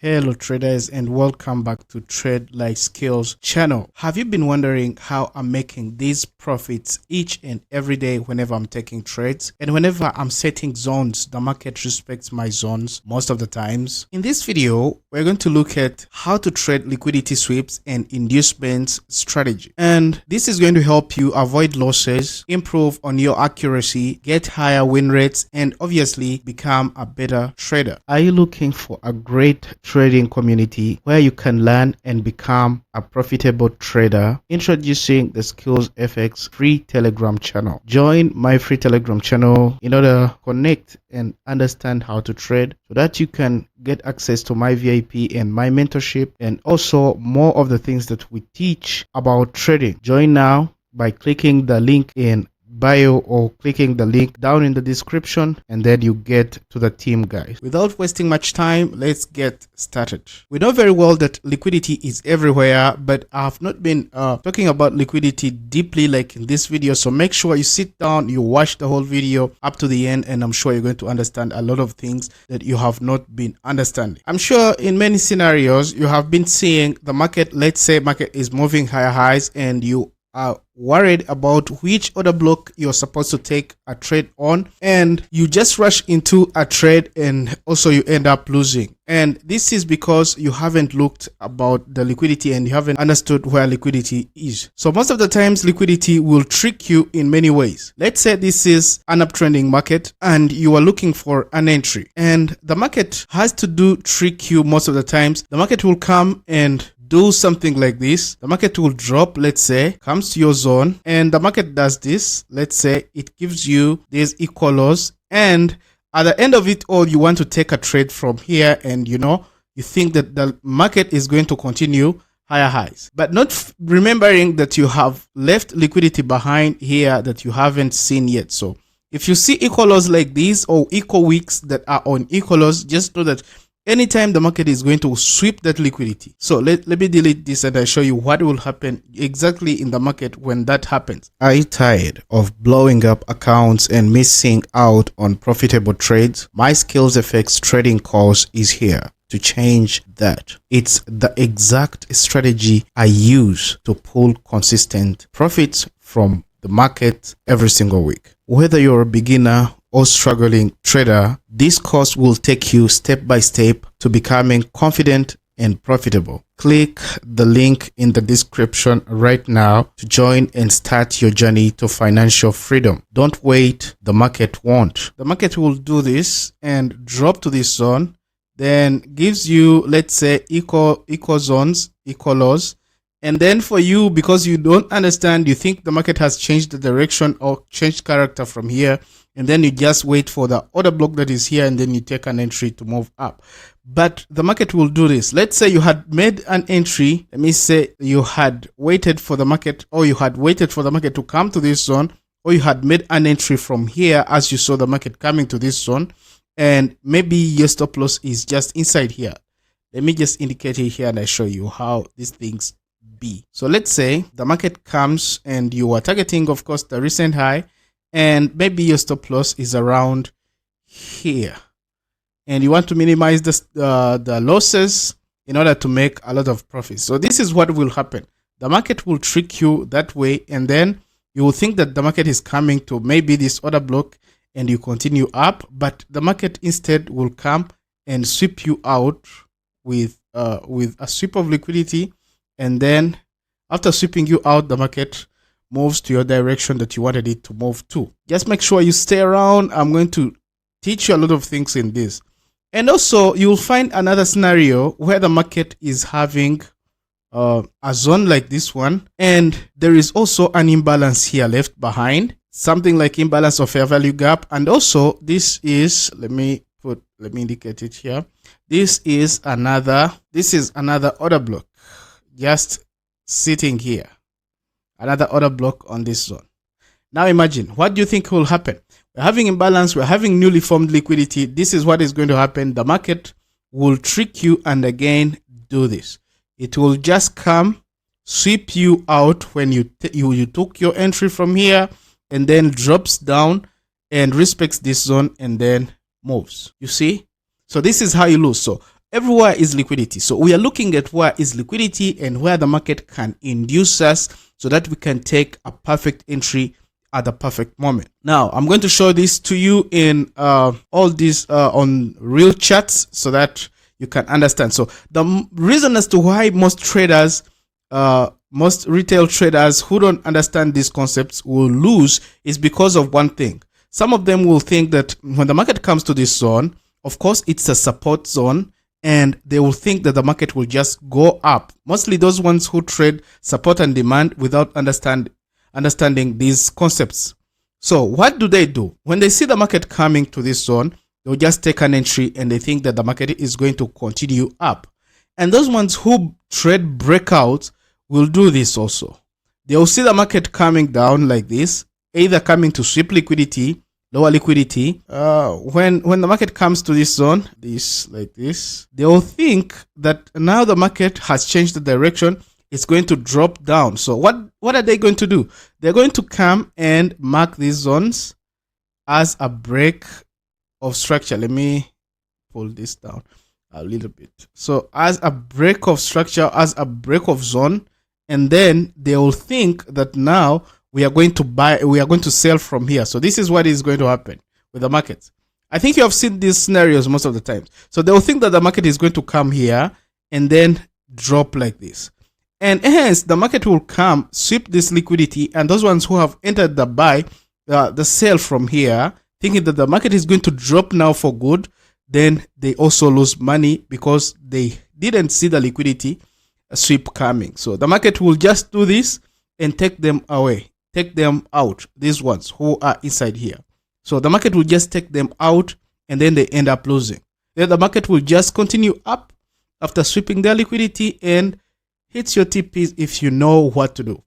Hello traders and welcome back to Trade Like Skills channel. Have you been wondering how I'm making these profits each and every day whenever I'm taking trades? And whenever I'm setting zones, the market respects my zones most of the times. In this video, we're going to look at how to trade liquidity sweeps and inducements strategy. And this is going to help you avoid losses, improve on your accuracy, get higher win rates, and obviously become a better trader. Are you looking for a great trading community where you can learn and become a profitable trader? Introducing the Skills FX free Telegram channel. Join my free Telegram channel in order to connect and understand how to trade so that you can get access to my VIP and my mentorship and also more of the things that we teach about trading. Join now by clicking the link in bio or clicking the link down in the description, and then you get to the team, guys. Without wasting much time, let's get started. We know very well that liquidity is everywhere, but I have not been talking about liquidity deeply like in this video, so make sure you sit down, you watch the whole video up to the end, and I'm sure you're going to understand a lot of things that you have not been understanding. I'm sure in many scenarios you have been seeing the market, let's say market is moving higher highs, and you are worried about which order block you're supposed to take a trade on, and you just rush into a trade and also you end up losing. And this is because you haven't looked about the liquidity and you haven't understood where liquidity is. So most of the times liquidity will trick you in many ways. Let's say this is an uptrending market and you are looking for an entry, and the market has to trick you most of the times. The market will come and do something like this. The market will drop, let's say, comes to your zone, and the market does this. Let's say it gives you these equal lows, and at the end of it all, you want to take a trade from here, and you think that the market is going to continue higher highs, but not remembering that you have left liquidity behind here that you haven't seen yet. So if you see equal lows like these or equal wicks that are on equal lows, just know that anytime the market is going to sweep that liquidity. So let me delete this and I show you what will happen exactly in the market when that happens. Are you tired of blowing up accounts and missing out on profitable trades? My Skills FX trading course is here to change that. It's the exact strategy I use to pull consistent profits from the market every single week. Whether you're a beginner or struggling trader, this course will take you step by step to becoming confident and profitable. Click the link in the description right now to join and start your journey to financial freedom. Don't wait, the market won't. The market will do this and drop to this zone, then gives you, let's say, equal zones, equal lows. And then for you, because you don't understand, you think the market has changed the direction or changed character from here, and then you just wait for the order block that is here, and then you take an entry to move up. But the market will do this. Let's say you had made an entry. Let me say you had waited for the market, or you had waited for the market to come to this zone, or you had made an entry from here as you saw the market coming to this zone, and maybe your stop loss is just inside here. Let me just indicate it here and I show you how these things be. So let's say the market comes and you are targeting, of course, the recent high, and maybe your stop loss is around here, and you want to minimize the losses in order to make a lot of profits. So this is what will happen. The market will trick you that way, and then you will think that the market is coming to maybe this order block and you continue up, but the market instead will come and sweep you out with a sweep of liquidity. And then after sweeping you out, the market moves to your direction that you wanted it to move to. Just make sure you stay around. I'm going to teach you a lot of things in this. And also, you'll find another scenario where the market is having a zone like this one, and there is also an imbalance here left behind, something like imbalance of fair value gap. And also, this is, let me indicate it here. This is another order block just sitting here, another order block on this zone. Now imagine, what do you think will happen? We're having imbalance, we're having newly formed liquidity. This is what is going to happen. The market will trick you and again do this. It will just come, sweep you out when you took your entry from here, and then drops down and respects this zone and then moves. You see? So this is how you lose. So everywhere is liquidity. So we are looking at where is liquidity and where the market can induce us so that we can take a perfect entry at the perfect moment. Now, I'm going to show this to you in all these on real charts so that you can understand. So the reason as to why most traders, most retail traders who don't understand these concepts will lose is because of one thing. Some of them will think that when the market comes to this zone, of course, it's a support zone, and they will think that the market will just go up. Mostly those ones who trade support and demand without understanding these concepts. So what do? When they see the market coming to this zone, they'll just take an entry and they think that the market is going to continue up. And those ones who trade breakouts will do this also. They'll see the market coming down like this, either coming to sweep liquidity, lower liquidity. When the market comes to this zone, like this, they will think that now the market has changed the direction. It's going to drop down. So what are they going to do? They're going to come and mark these zones as a break of structure. Let me pull this down a little bit. So as a break of structure, as a break of zone, and then they will think that now we are going to buy, we are going to sell from here. So this is what is going to happen with the markets. I think you have seen these scenarios most of the times. So they will think that the market is going to come here and then drop like this. And hence the market will come, sweep this liquidity, and those ones who have entered the buy, the sell from here, thinking that the market is going to drop now for good, then they also lose money because they didn't see the liquidity sweep coming. So the market will just do this and take them away, take them out, these ones who are inside here. So the market will just take them out and then they end up losing. Then the market will just continue up after sweeping their liquidity and hits your TPs if you know what to do.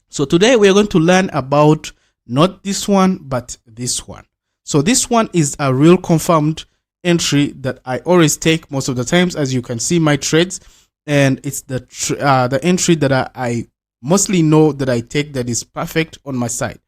So today we are going to learn about not this one, but this one. So this one is a real confirmed entry that I always take most of the times, as you can see my trades, and it's the entry that I mostly know that I take that is perfect on my side.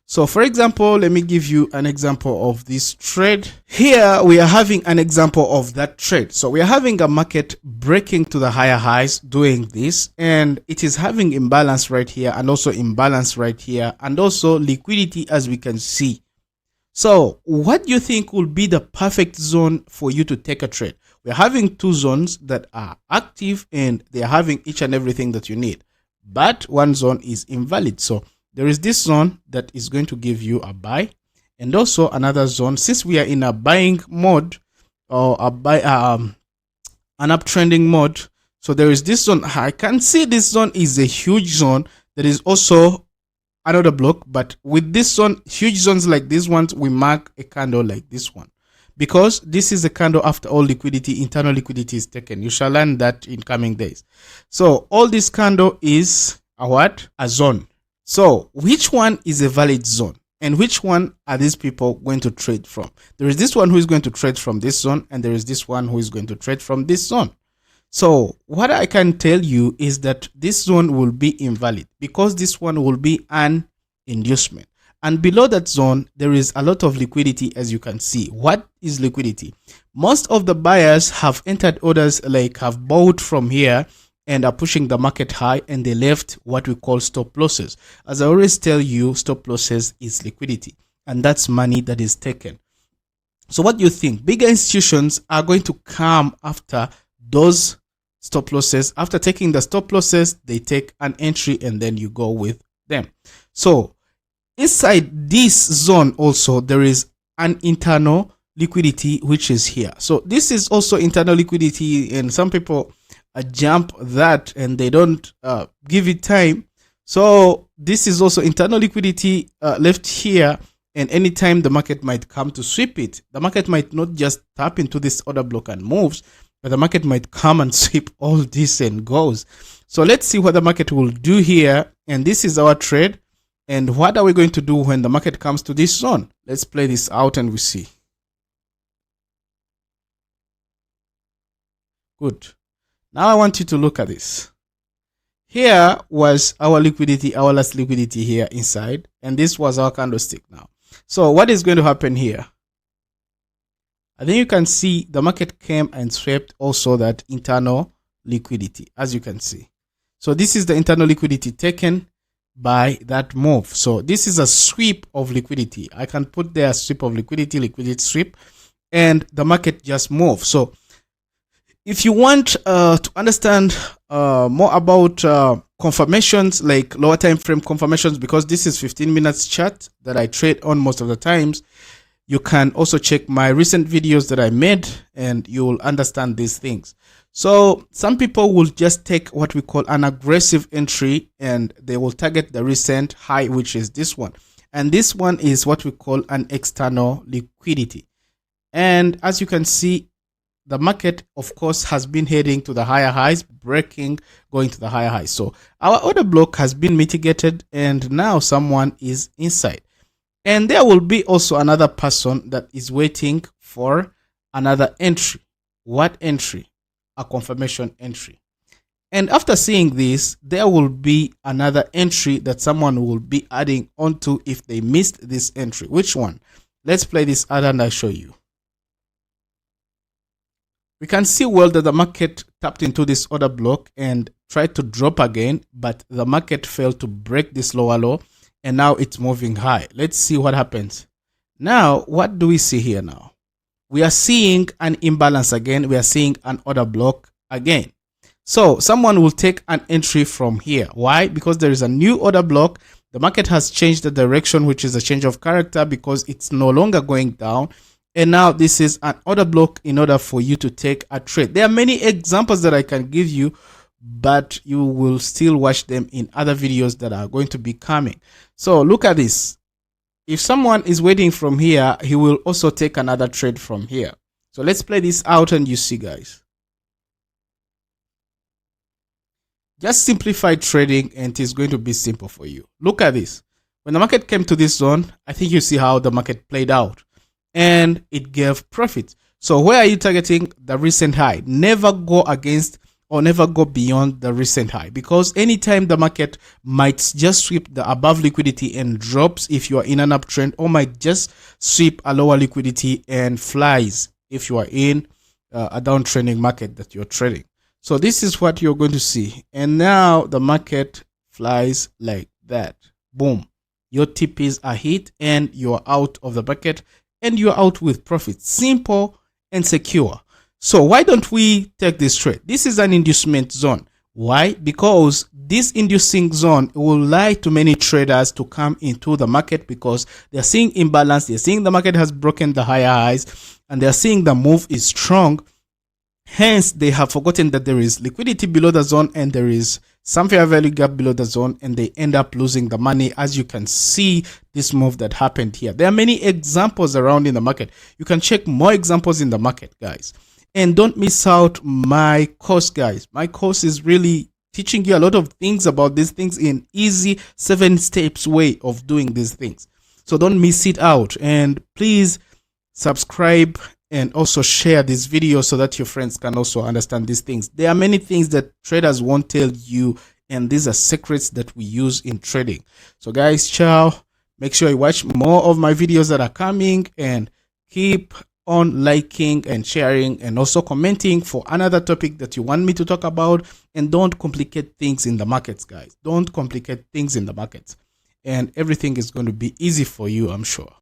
So for example, let me give you an example of this trade. Here we are having an example of that trade. So we are having a market breaking to the higher highs doing this, and it is having imbalance right here and also imbalance right here and also liquidity, as we can see. So what do you think will be the perfect zone for you to take a trade? We're having two zones that are active and they are having each and everything that you need, but one zone is invalid. So there is this zone that is going to give you a buy, and also another zone. Since we are in a buying mode or a an uptrending mode, so there is this zone. I can see this zone is a huge zone. There is also another block, but with this zone, huge zones like these ones, we mark a candle like this one, because this is a candle after all liquidity, internal liquidity is taken. You shall learn that in coming days. So all this candle is a what? A zone. So which one is a valid zone and which one are these people going to trade from? There is this one who is going to trade from this zone, and there is this one who is going to trade from this zone. So what I can tell you is that this zone will be invalid because this one will be an inducement. And below that zone, there is a lot of liquidity, as you can see. What is liquidity? Most of the buyers have entered orders, like have bought from here and are pushing the market high, and they left what we call stop losses. As I always tell you, stop losses is liquidity, and that's money that is taken. So what do you think? Bigger institutions are going to come after those stop losses. After taking the stop losses, they take an entry and then you go with them. So inside this zone also, there is an internal liquidity, which is here. So this is also internal liquidity, and some people jump that and they don't give it time. So this is also internal liquidity left here, and anytime the market might come to sweep it, the market might not just tap into this order block and moves, but the market might come and sweep all this and goes. So let's see what the market will do here, and this is our trade. And what are we going to do when the market comes to this zone? Let's play this out and we see. Good. Now I want you to look at this. Here was our liquidity, our last liquidity here inside, and this was our candlestick now. So what is going to happen here? I think you can see the market came and swept also that internal liquidity, as you can see. So this is the internal liquidity taken by that move. So this is a sweep of liquidity. I can put there a sweep of liquidity sweep, and the market just moves. So if you want to understand more about confirmations, like lower time frame confirmations, because this is 15 minutes chart that I trade on most of the times, you can also check my recent videos that I made and you will understand these things. So some people will just take what we call an aggressive entry and they will target the recent high, which is this one. And this one is what we call an external liquidity. And as you can see, the market, of course, has been heading to the higher highs, breaking, going to the higher highs. So our order block has been mitigated and now someone is inside. And there will be also another person that is waiting for another entry. What entry? A confirmation entry. And after seeing this, there will be another entry that someone will be adding onto if they missed this entry. Which one? Let's play this out and I'll show you. We can see well that the market tapped into this order block and tried to drop again, but the market failed to break this lower low and now it's moving high. Let's see what happens. Now, what do we see here now? We are seeing an imbalance again. We are seeing an order block again. So someone will take an entry from here. Why? Because there is a new order block. The market has changed the direction, which is a change of character because it's no longer going down. And now this is an order block in order for you to take a trade. There are many examples that I can give you, but you will still watch them in other videos that are going to be coming. So look at this. If someone is waiting from here, he will also take another trade from here. So let's play this out and you see, guys. Just simplify trading and it is going to be simple for you. Look at this. When the market came to this zone, I think you see how the market played out and it gave profit. So where are you targeting? The recent high. Never go against or never go beyond the recent high, because anytime the market might just sweep the above liquidity and drops if you are in an uptrend, or might just sweep a lower liquidity and flies if you are in a downtrending market that you're trading. So this is what you're going to see. And now the market flies like that. Boom. Your TPs are hit and you're out of the bucket and you're out with profit. Simple and secure. So why don't we take this trade? This is an inducement zone. Why? Because this inducing zone will lie to many traders to come into the market because they're seeing imbalance. They're seeing the market has broken the higher highs and they're seeing the move is strong. Hence, they have forgotten that there is liquidity below the zone and there is some fair value gap below the zone, and they end up losing the money, as you can see this move that happened here. There are many examples around in the market. You can check more examples in the market, guys. And don't miss out my course, guys. My course is really teaching you a lot of things about these things in easy 7 steps way of doing these things. So don't miss it out. And please subscribe and also share this video so that your friends can also understand these things. There are many things that traders won't tell you, and these are secrets that we use in trading. So guys, ciao. Make sure you watch more of my videos that are coming and keep on liking and sharing and also commenting for another topic that you want me to talk about. And don't complicate things in the markets, guys. Don't complicate things in the markets, and everything is going to be easy for you, I'm sure.